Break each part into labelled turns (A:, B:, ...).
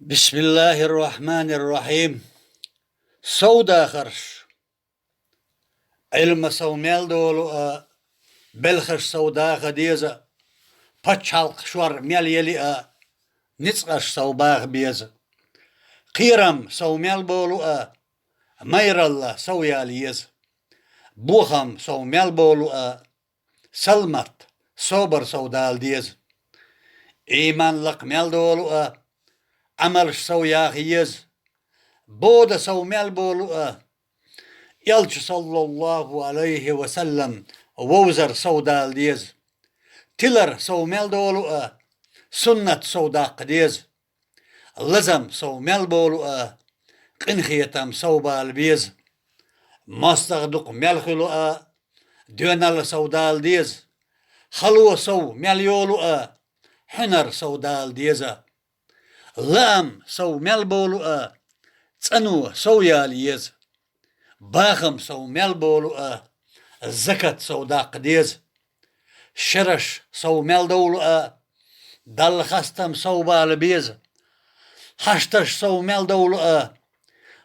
A: بسم الله الرحمن الرحيم. سودا خرش علم سوميل دولو بلخش سودا خديزة بچالق شور ميل يلي نتقش سوباغ بيزة قيرم سوميل بولو مير الله سوياليز بوخم سوميل بولو سلمت صوبر سودال ديز إيمان لق ميل دولو عملش سوياخيز بود سوميل بولو يلش صلى الله عليه وسلم ووزر سودال ديز تلر سوميل دولو سنة سوداق ديز لزم سوميل بولو قنخيتم سوبال بيز مستغدق ملخلو دونال سودال ديز خلو سو مليولو حنر سودال ديزا لام سو ملبولو تنو سوياليز باخم سو ملبولو زكاة سوداق ديز شرش سو ملدولو دل خستم سو بالبيز حشتش سو ملدولو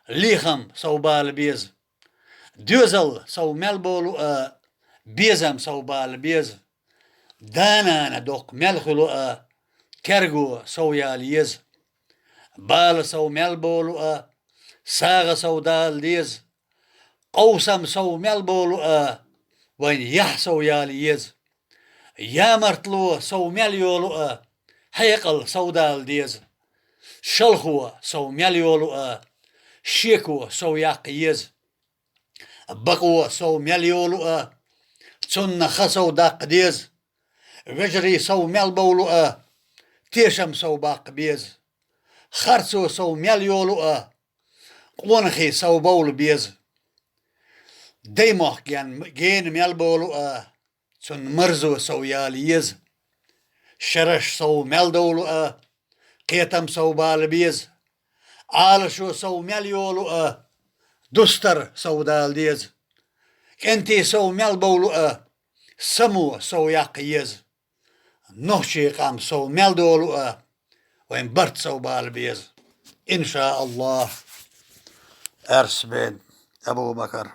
A: ليخم سو بالبيز دوزل سو ملبولو بيزم سو بالبيز دانا دوق ملخلو كرغو سوياليز بال سو ملبولو ساغ سودال ديز قوسم سو ملبولو وين يحسو ياليز يا مرتلو سو مليولو حيقل سودال ديز شلخو سو مليولو شيكو سو ياقيز بقو سو مليولو تن خسو داق ديز وجري سو ملبولو تيشم سو باق بيز خرسو سو مليولو قونخي سو بول بيز ديموخ جين ملبولو تن مرزو سو ياليز شرش سو ملدولو قيتم سو بال بيز عالشو سو مليولو دستر سو دال ديز انتي سو ملبولو سمو سو ياقيز نوشي قام سو ملدولو وين برت سو بالبيز إن شاء الله. أرس بن أبو بكر.